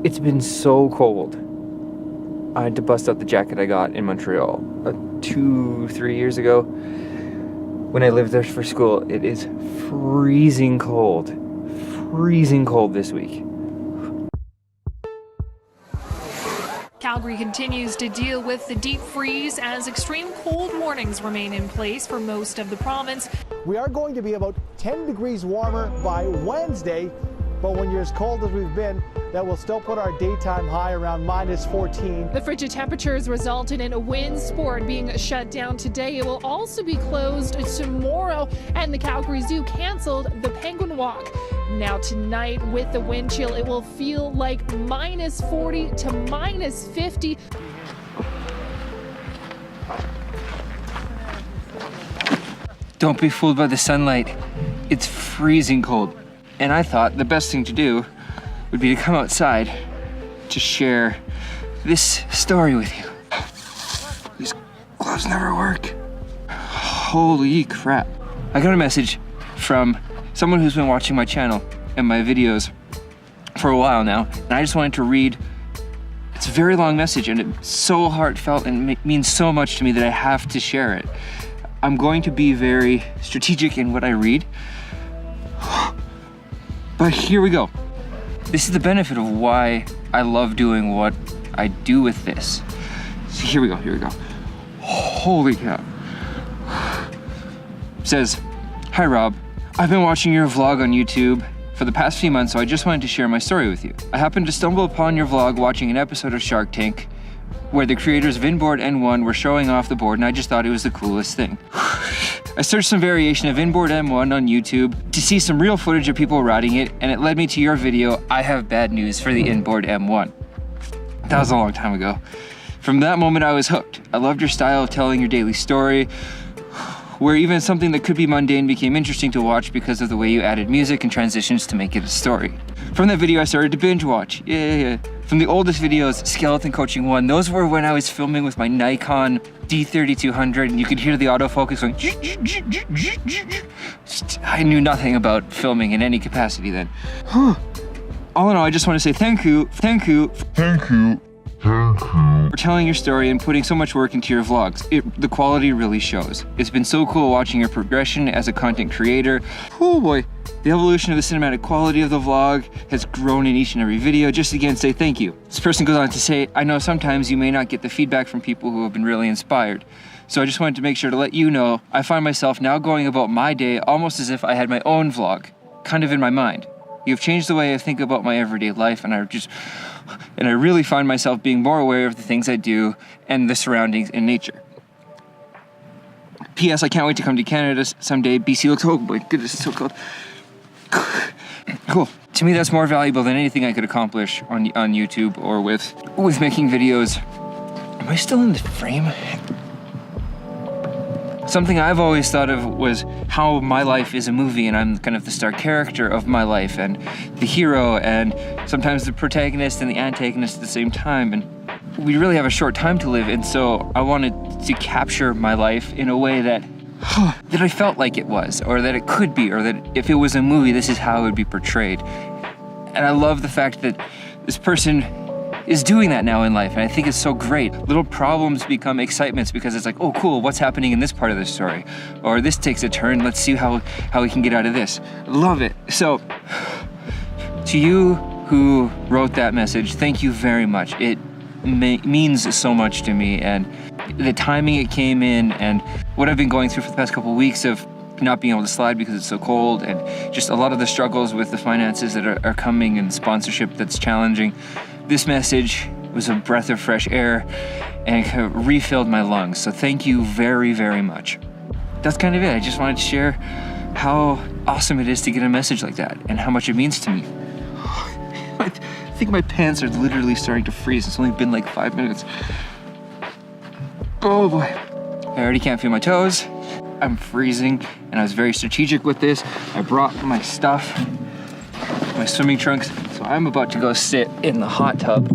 It's been so cold. I had to bust out the jacket I got in Montreal 2-3 years ago when I lived there for school. It is freezing cold this week. Calgary continues to deal with the deep freeze as extreme cold warnings remain in place for most of the province. We are going to be about 10 degrees warmer by Wednesday, but when you're as cold as we've been, that will still put our daytime high around -14. The frigid temperatures resulted in a wind sport being shut down today. It will also be closed tomorrow, and the Calgary Zoo canceled the Penguin Walk. Now tonight, with the wind chill, it will feel like -40 to -50. Don't be fooled by the sunlight. It's freezing cold. And I thought the best thing to do would be to come outside to share this story with you. These gloves never work. Holy crap. I got a message from someone who's been watching my channel and my videos for a while now, and I just wanted to read. It's a very long message, and it's so heartfelt and means so much to me that I have to share it. I'm going to be very strategic in what I read, but here we go. This is the benefit of why I love doing what I do with this. So here we go. Holy cow. It says, "Hi Rob, I've been watching your vlog on YouTube for the past few months, so I just wanted to share my story with you. I happened to stumble upon your vlog watching an episode of Shark Tank where the creators of Inboard N1 were showing off the board, and I just thought it was the coolest thing. I searched some variation of Inboard M1 on YouTube to see some real footage of people riding it, and it led me to your video, I Have Bad News for the Inboard M1. That was a long time ago. From that moment, I was hooked. I loved your style of telling your daily story, where even something that could be mundane became interesting to watch because of the way you added music and transitions to make it a story. From that video, I started to binge watch. Yeah. From the oldest videos, Skeleton Coaching 1, those were when I was filming with my Nikon D3200, and you could hear the autofocus going. I knew nothing about filming in any capacity then. All in all, I just want to say thank you for telling your story and putting so much work into your vlogs. The quality really shows. It's been so cool watching your progression as a content creator. Oh boy. The evolution of the cinematic quality of the vlog has grown in each and every video. Just again, say thank you. This person goes on to say, I know sometimes you may not get the feedback from people who have been really inspired. So I just wanted to make sure to let you know, I find myself now going about my day almost as if I had my own vlog, kind of in my mind. You've changed the way I think about my everyday life, and I really find myself being more aware of the things I do and the surroundings in nature. P.S. I can't wait to come to Canada someday. BC looks, oh my goodness, it's so cold. Cool. To me, that's more valuable than anything I could accomplish on YouTube or with making videos. Am I still in the frame? Something I've always thought of was how my life is a movie, and I'm kind of the star character of my life and the hero and sometimes the protagonist and the antagonist at the same time. And we really have a short time to live, and so I wanted to capture my life in a way that I felt like it was, or that it could be, or that if it was a movie, this is how it would be portrayed. And I love the fact that this person is doing that now in life, and I think it's so great. Little problems become excitements because it's like, oh cool, what's happening in this part of the story? Or this takes a turn, let's see how we can get out of this. Love it. So, to you who wrote that message, thank you very much. It means so much to me, and the timing it came in, and what I've been going through for the past couple of weeks of not being able to slide because it's so cold, and just a lot of the struggles with the finances that are coming and sponsorship that's challenging. This message was a breath of fresh air and kind of refilled my lungs. So thank you very, very much. That's kind of it. I just wanted to share how awesome it is to get a message like that and how much it means to me. I think my pants are literally starting to freeze. It's only been like 5 minutes. Oh boy. I already can't feel my toes. I'm freezing, and I was very strategic with this. I brought my stuff, my swimming trunks, so I'm about to go sit in the hot tub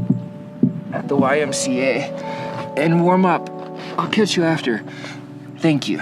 at the YMCA and warm up. I'll catch you after. Thank you.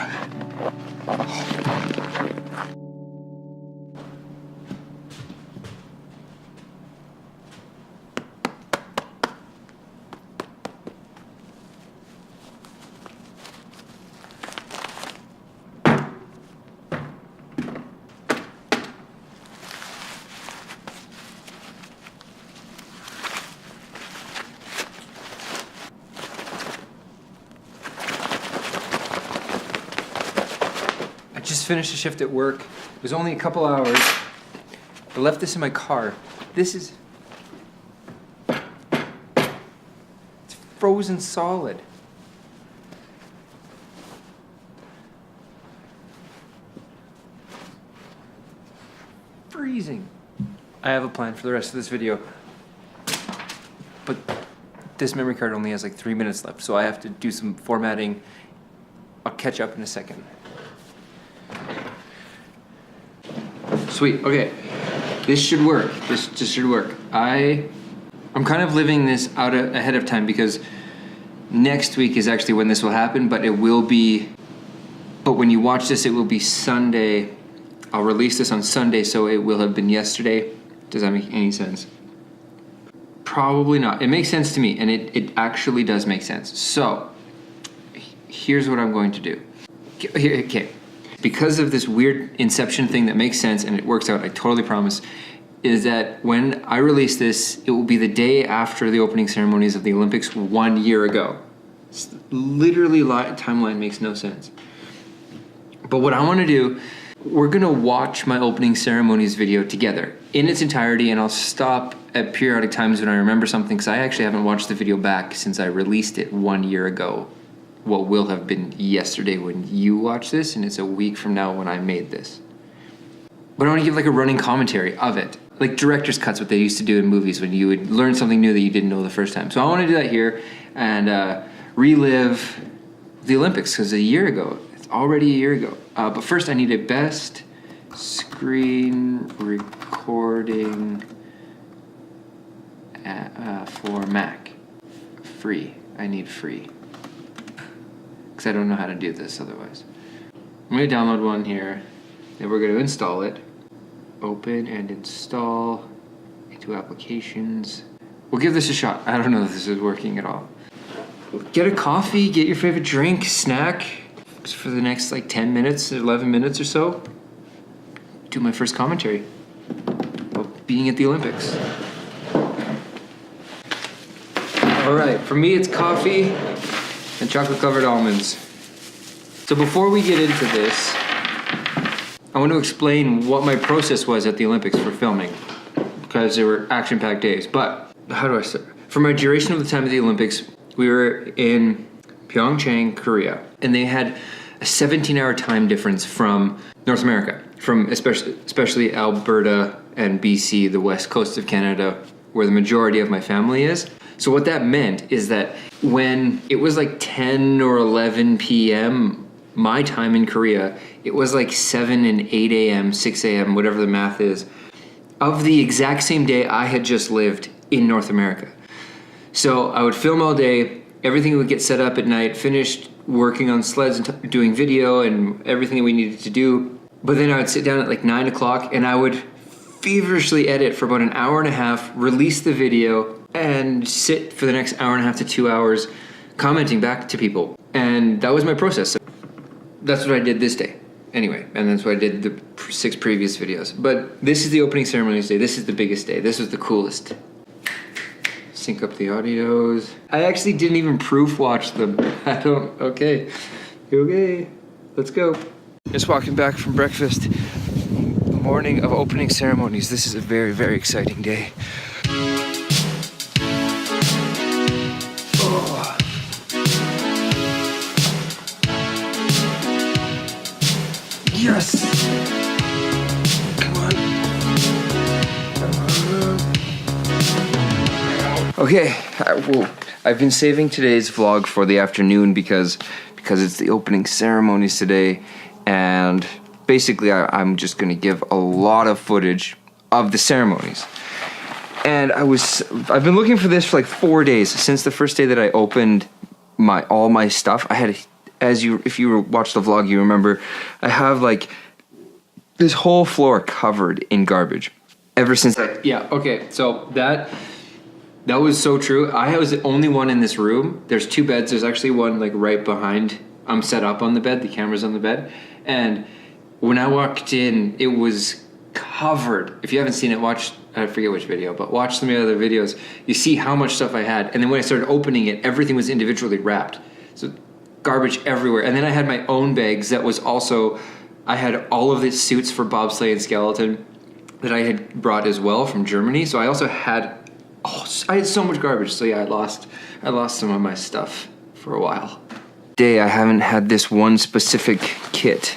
just finished a shift at work. It was only a couple hours. I left this in my car. This is... it's frozen solid. Freezing. I have a plan for the rest of this video, but this memory card only has like 3 minutes left, so I have to do some formatting. I'll catch up in a second. Sweet, okay. This should work. This just should work. I'm kind of living this out ahead of time because next week is actually when this will happen, but when you watch this, it will be Sunday. I'll release this on Sunday, so it will have been yesterday. Does that make any sense? Probably not. It makes sense to me, and it actually does make sense. So, here's what I'm going to do. Okay. Because of this weird inception thing that makes sense, and it works out, I totally promise, is that when I release this, it will be the day after the opening ceremonies of the Olympics 1 year ago. It's literally, timeline makes no sense. But what I want to do, we're gonna watch my opening ceremonies video together in its entirety, and I'll stop at periodic times when I remember something, because I actually haven't watched the video back since I released it 1 year ago. What will have been yesterday when you watch this, and it's a week from now when I made this. But I want to give like a running commentary of it. Like director's cuts, what they used to do in movies when you would learn something new that you didn't know the first time. So I want to do that here and relive the Olympics, because a year ago, it's already a year ago. But first I need a best screen recording for Mac. Free. I need free. Because I don't know how to do this otherwise. I'm going to download one here. Then we're going to install it. Open and install into applications. We'll give this a shot. I don't know if this is working at all. Get a coffee, get your favorite drink, snack. For the next like 10 minutes, 11 minutes or so, do my first commentary about being at the Olympics. All right, for me it's coffee and chocolate covered almonds. So before we get into this, I want to explain what my process was at the Olympics for filming, because there were action-packed days. But how do I start? For my duration of the time of the Olympics, we were in Pyeongchang, Korea, and they had a 17-hour time difference from North America, from especially Alberta and BC, the west coast of Canada, where the majority of my family is. So what that meant is that when it was like 10 or 11 p.m. my time in Korea, it was like 7 and 8 a.m., 6 a.m., whatever the math is, of the exact same day I had just lived in North America. So I would film all day, everything would get set up at night, finished working on sleds and doing video and everything that we needed to do. But then I would sit down at like 9 o'clock and I would feverishly edit for about an hour and a half, release the video, and sit for the next hour and a half to 2 hours commenting back to people. And that was my process. So that's what I did this day. Anyway, and that's what I did the 6 previous videos. But this is the opening ceremonies day. This is the biggest day. This was the coolest. Sync up the audios. I actually didn't even proof watch them. Okay, let's go. Just walking back from breakfast. The morning of opening ceremonies. This is a very, very exciting day. Oh. Yes! Come on. Okay, I've been saving today's vlog for the afternoon because it's the opening ceremonies today, and basically I'm just gonna give a lot of footage of the ceremonies. And I've been looking for this for like 4 days since the first day that I opened all my stuff. I had, if you watched the vlog, you remember I have like this whole floor covered in garbage ever since. Yeah, okay, so that was so true. I was the only one in this room. There's 2 beds. There's actually one like right behind. I'm set up on the bed. The camera's on the bed. And when I walked in, it was covered. If you haven't seen it, I forget which video, but watch some of the other videos. You see how much stuff I had. And then when I started opening it, everything was individually wrapped. So garbage everywhere. And then I had my own bags that was also I had all of the suits for bobsleigh and skeleton that I had brought as well from Germany. So I also had, I had so much garbage. So yeah, I lost some of my stuff for a while. Today I haven't had this one specific kit,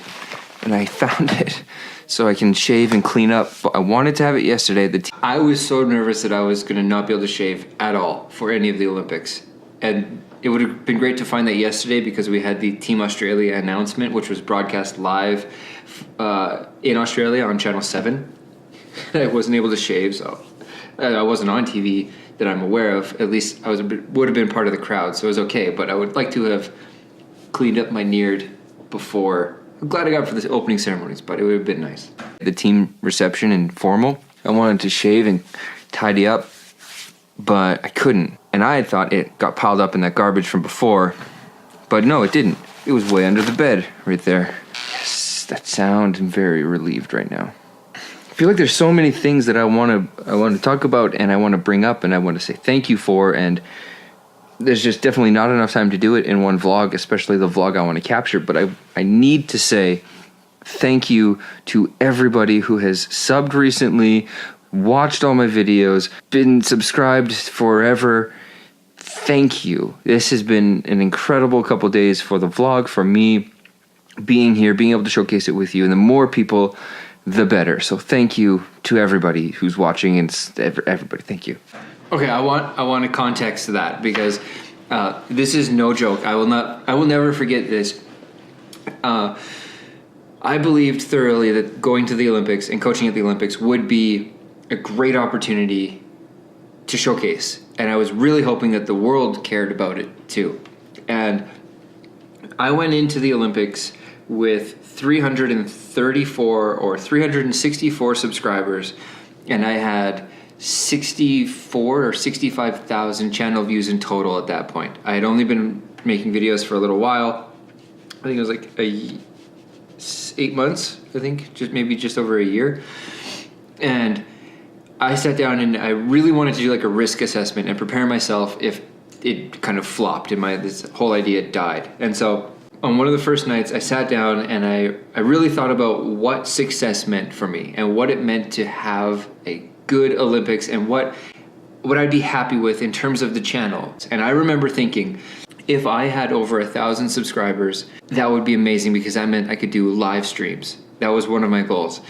and I found it so I can shave and clean up. But I wanted to have it yesterday. I was so nervous that I was gonna not be able to shave at all for any of the Olympics. And it would have been great to find that yesterday because we had the Team Australia announcement, which was broadcast live in Australia on Channel 7. I wasn't able to shave, so I wasn't on TV that I'm aware of. At least I would have been part of the crowd, so it was okay. But I would like to have cleaned up my neard before. I'm glad I got it for the opening ceremonies, but it would have been nice. The team reception and formal, I wanted to shave and tidy up, but I couldn't. And I had thought it got piled up in that garbage from before, but no, it didn't. It was way under the bed right there. Yes, that sound. I'm very relieved right now. I feel like there's so many things that I want to talk about and I want to bring up and I want to say thank you for, and there's just definitely not enough time to do it in one vlog, especially the vlog I want to capture. But I need to say thank you to everybody who has subbed recently, watched all my videos, been subscribed forever. Thank you. This has been an incredible couple days for the vlog, for me being here, being able to showcase it with you, and the more people, the better. So thank you to everybody who's watching, and everybody, thank you. Okay, I want a context to that because this is no joke. I will never forget this. I believed thoroughly that going to the Olympics and coaching at the Olympics would be a great opportunity to showcase, and I was really hoping that the world cared about it too. And I went into the Olympics with 334 or 364 subscribers, and I had 64 or 65,000 channel views in total at that point. I had only been making videos for a little while. I think it was like 8 months, I think, just over a year. And I sat down and I really wanted to do like a risk assessment and prepare myself if it kind of flopped and this whole idea died. And so on one of the first nights, I sat down and I really thought about what success meant for me and what it meant to have a good Olympics and what I'd be happy with in terms of the channel. And I remember thinking, if I had over 1,000 subscribers, that would be amazing because that meant I could do live streams. That was one of my goals.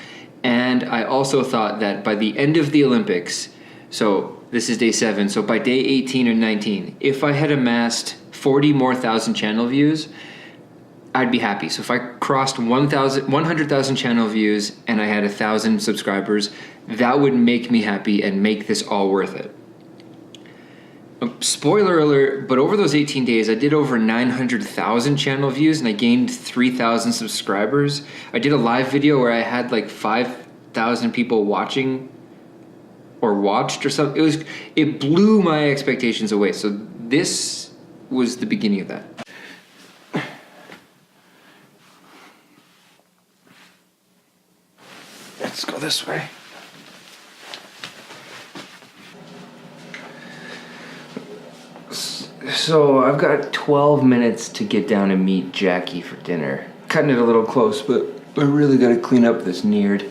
And I also thought that by the end of the Olympics, so this is day 7, so by day 18 or 19, if I had amassed 40 more thousand channel views, I'd be happy. So if I crossed 100,000 channel views and I had 1,000 subscribers, that would make me happy and make this all worth it. Spoiler alert, but over those 18 days, I did over 900,000 channel views and I gained 3,000 subscribers. I did a live video where I had like 5,000 people watching or watched or something. It blew my expectations away. So this was the beginning of that. Let's go this way. So I've got 12 minutes to get down and meet Jackie for dinner. Cutting it a little close, but I really gotta clean up this neard.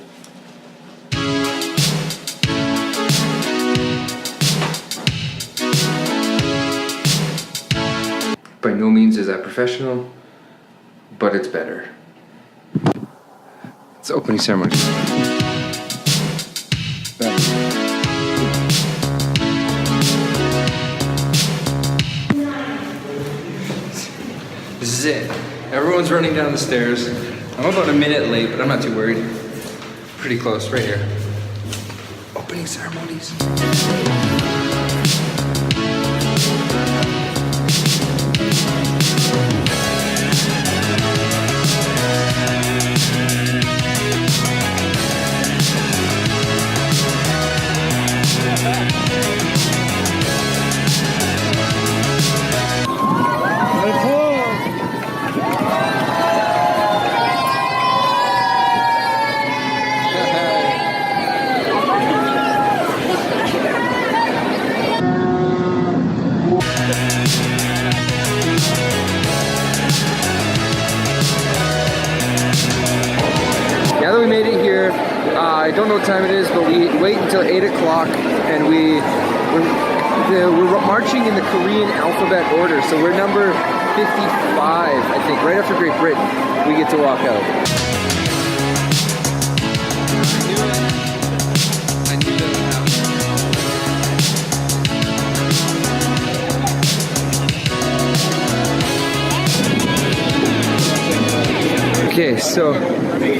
By no means is that professional, but it's better. It's opening ceremony. This is it. Everyone's running down the stairs. I'm about a minute late, but I'm not too worried. Pretty close, right here. Opening ceremonies. finally made it here. I don't know what time it is, but we wait until 8 o'clock, and we're marching in the Korean alphabet order. So we're number 55, I think, right after Great Britain. We get to walk out. I knew that would happen. Okay, so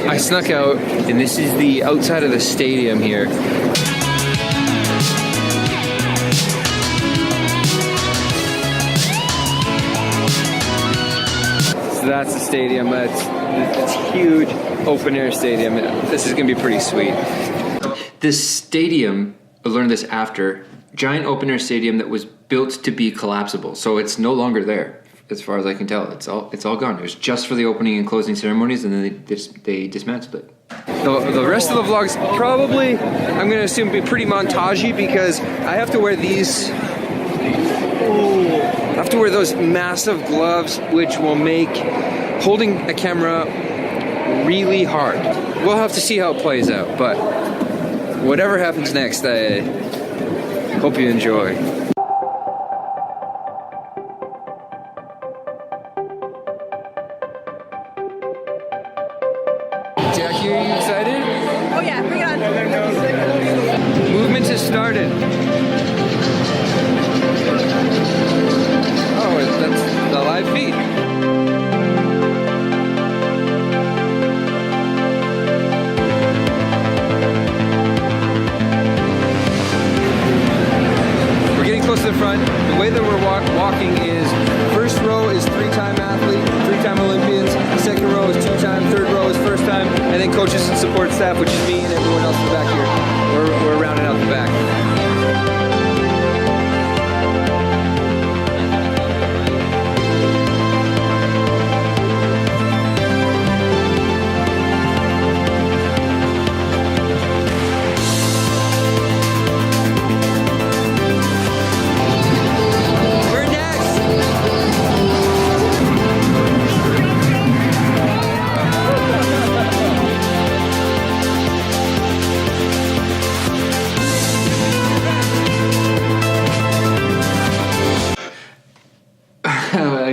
I snuck out, and this is the outside of the stadium here. So that's the stadium. It's huge, open air stadium. This is gonna be pretty sweet. This stadium, I learned this after, giant open air stadium that was built to be collapsible. So it's no longer there. As far as I can tell, it's all gone. It was just for the opening and closing ceremonies, and then they dismantled it. The rest of the vlog's probably, I'm gonna assume, be pretty montagey because I have to wear these. I have to wear those massive gloves, which will make holding a camera really hard. We'll have to see how it plays out, but whatever happens next, I hope you enjoy. Jackie, are you excited? Oh yeah, bring it on. Movement has started. Oh, that's the live feed. We're getting close to the front. The way that we're walking is, first row is 3-time athlete, 3-time Olympians. Second row is 2-time, third row is first time, and then coaches and support staff, which is me and everyone else in the back here. We're rounding out the back.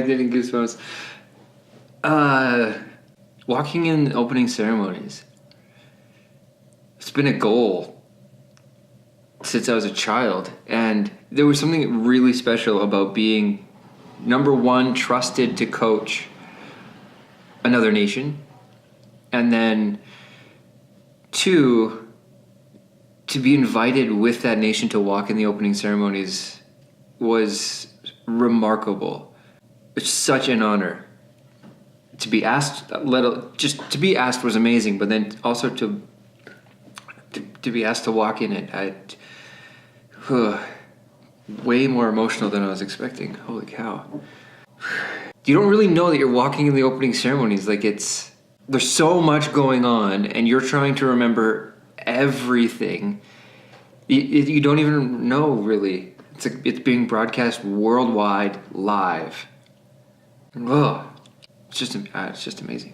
Getting goosebumps. Walking in opening ceremonies. It's been a goal since I was a child, and there was something really special about being, number one, trusted to coach another nation, and then two, to be invited with that nation to walk in the opening ceremonies was remarkable. It's such an honor to be asked. Just to be asked was amazing, but then also to be asked to walk in it, way more emotional than I was expecting. Holy cow! You don't really know that you're walking in the opening ceremonies. Like there's so much going on, and you're trying to remember everything. You don't even know really. It's being broadcast worldwide live. Oh, it's just amazing.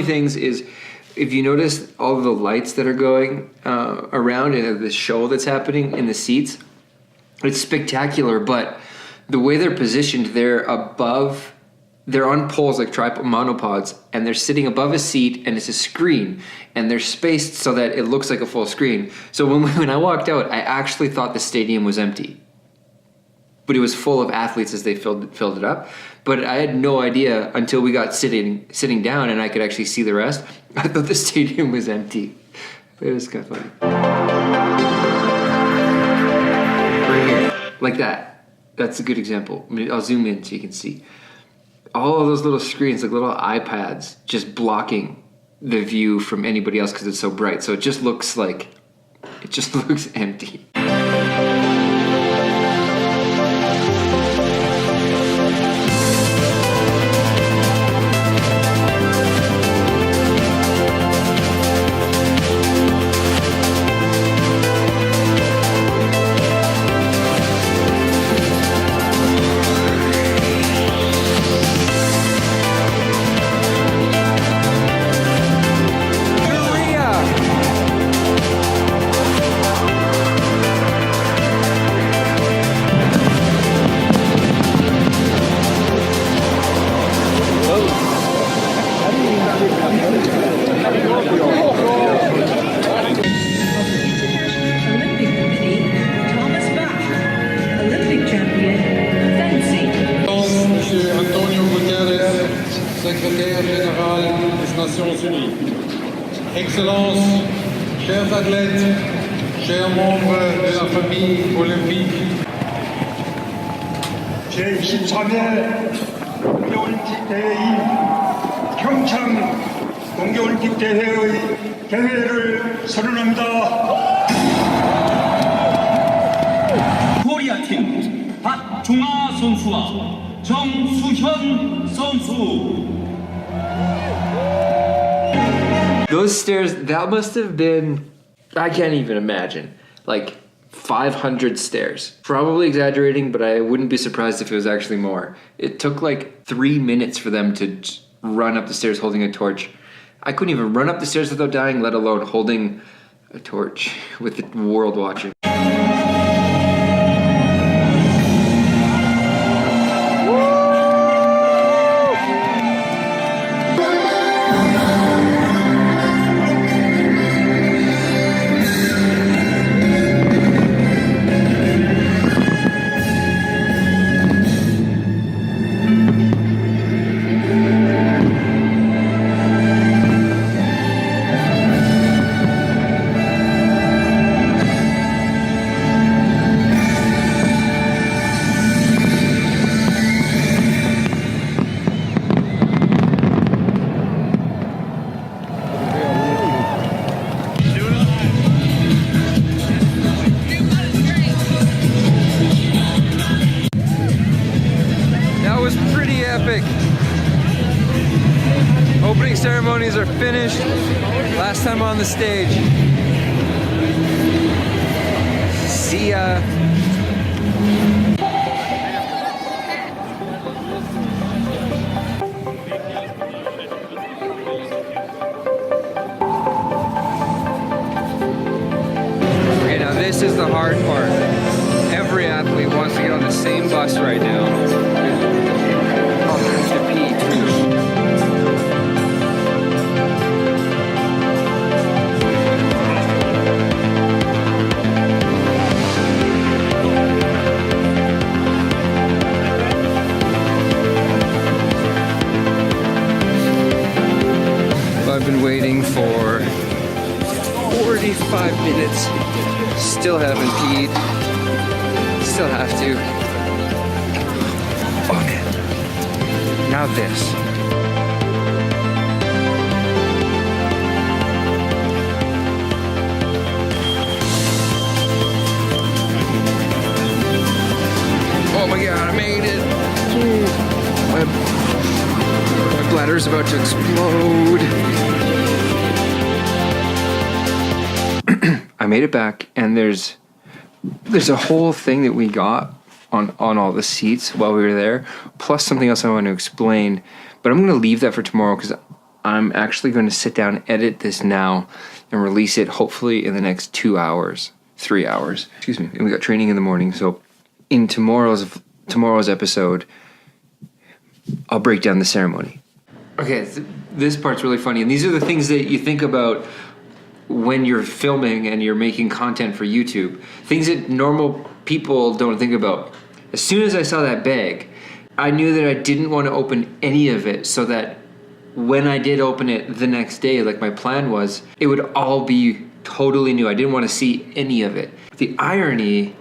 Things is, if you notice all of the lights that are going around and the show that's happening in the seats, it's spectacular, but the way they're positioned, they're on poles like monopods, and they're sitting above a seat, and it's a screen, and they're spaced so that it looks like a full screen. So when I walked out, I actually thought the stadium was empty, but it was full of athletes as they filled it up. But I had no idea until we got sitting down and I could actually see the rest. I thought the stadium was empty. It was kind of funny. Right here, like that. That's a good example. I'll zoom in so you can see. all of those little screens, like little iPads, just blocking the view from anybody else because it's so bright. So it just looks empty. Secrétaire général des Nations Unies. Excellences, chers athlètes, chers membres de la famille olympique. 제23회 동계올림픽 대회인 평창 동계올림픽 대회의 개회를 선언합니다. 코리아팀 박종아 선수와 정수현 선수. Those stairs, that must have been, I can't even imagine, like 500 stairs. Probably exaggerating, but I wouldn't be surprised if it was actually more. It took like 3 minutes for them to run up the stairs holding a torch. I couldn't even run up the stairs without dying, let alone holding a torch with the world watching. Opening ceremonies are finished. Last time on the stage. See ya. Okay, now this is the hard part. Every athlete wants to get on the same bus right now. To pee too. I've been waiting for 45 minutes. Still haven't peed. Still have to. Oh man. Now this. Oh my god, I made it. My bladder's about to explode. I made it back, and there's a whole thing that we got on all the seats while we were there, plus something else I want to explain, but I'm going to leave that for tomorrow because I'm actually going to sit down and edit this now and release it hopefully in the next 2 hours, 3 hours, excuse me, and we got training in the morning, so in tomorrow's episode, I'll break down the ceremony. Okay, this part's really funny, and these are the things that you think about when you're filming and you're making content for YouTube. Things that normal people don't think about. As soon as I saw that bag, I knew that I didn't want to open any of it so that when I did open it the next day, like my plan was, it would all be totally new. I didn't want to see any of it. The irony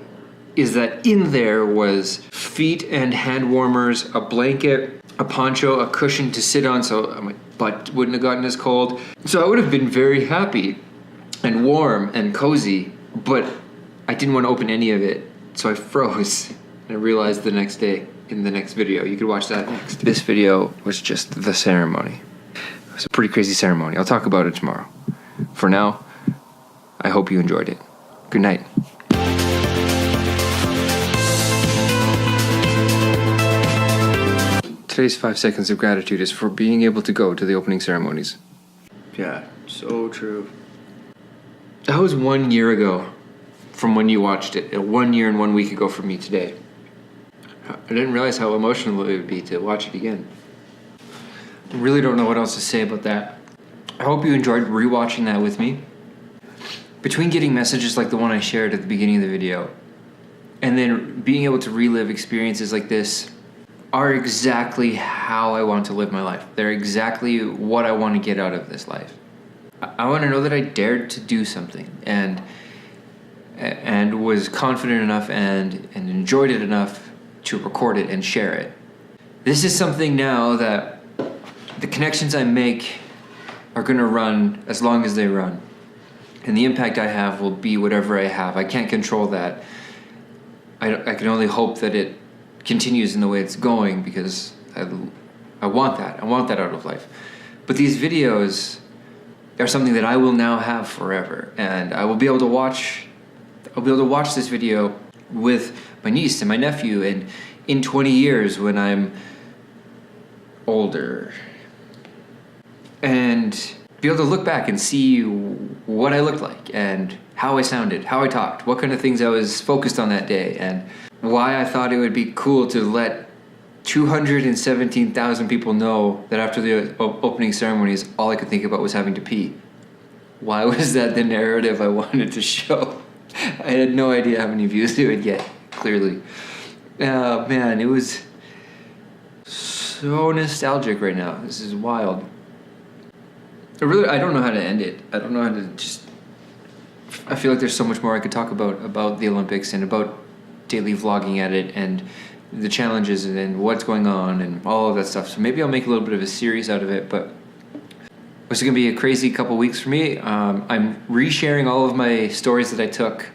is that in there was feet and hand warmers, a blanket, a poncho, a cushion to sit on so my butt wouldn't have gotten as cold. So I would have been very happy and warm and cozy, but I didn't want to open any of it. So I froze, and I realized the next day in the next video. You could watch that next. This video was just the ceremony. It was a pretty crazy ceremony. I'll talk about it tomorrow. For now, I hope you enjoyed it. Good night. Today's 5 seconds of gratitude is for being able to go to the opening ceremonies. Yeah, so true. That was 1 year ago from when you watched it. 1 year and 1 week ago from me today. I didn't realize how emotional it would be to watch it again. I really don't know what else to say about that. I hope you enjoyed rewatching that with me. Between getting messages like the one I shared at the beginning of the video, and then being able to relive experiences like this are exactly how I want to live my life. They're exactly what I want to get out of this life. I want to know that I dared to do something and was confident enough and enjoyed it enough to record it and share it. This is something now that the connections I make are going to run as long as they run. And the impact I have will be whatever I have. I can't control that. I can only hope that it continues in the way it's going, because I want that. I want that out of life. But these videos are something that I will now have forever, and I will be able to watch. I'll be able to watch this video with my niece and my nephew, and in 20 years when I'm older, and be able to look back and see what I looked like and how I sounded, how I talked, what kind of things I was focused on that day, and why I thought it would be cool to let 217,000 people know that after the opening ceremonies, all I could think about was having to pee. Why was that the narrative I wanted to show? I had no idea how many views it would get, clearly. Man, it was so nostalgic right now. This is wild. I don't know how to end it. I don't know how to I feel like there's so much more I could talk about the Olympics and about daily vlogging at it and the challenges and what's going on and all of that stuff. So maybe I'll make a little bit of a series out of it, but it's going to be a crazy couple weeks for me. I'm resharing all of my stories that I took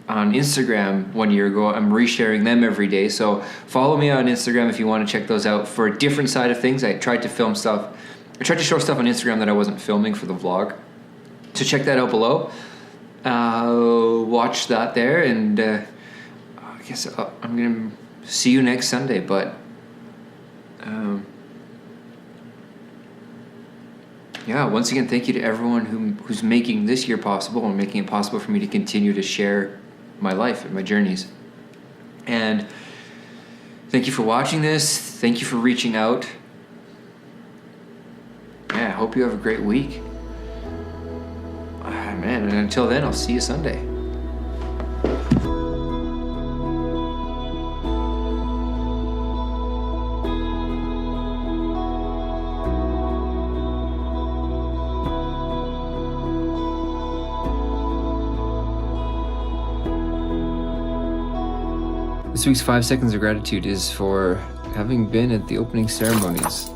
on Instagram 1 year ago. I'm resharing them every day. So follow me on Instagram if you want to check those out for a different side of things. I tried to show stuff on Instagram that I wasn't filming for the vlog. So check that out below. Watch that there, and I guess I'm going to see you next Sunday, but yeah, once again, thank you to everyone who's making this year possible and making it possible for me to continue to share my life and my journeys. And thank you for watching this. Thank you for reaching out. Yeah, I hope you have a great week. Man, and until then, I'll see you Sunday. This week's 5 seconds of gratitude is for having been at the opening ceremonies.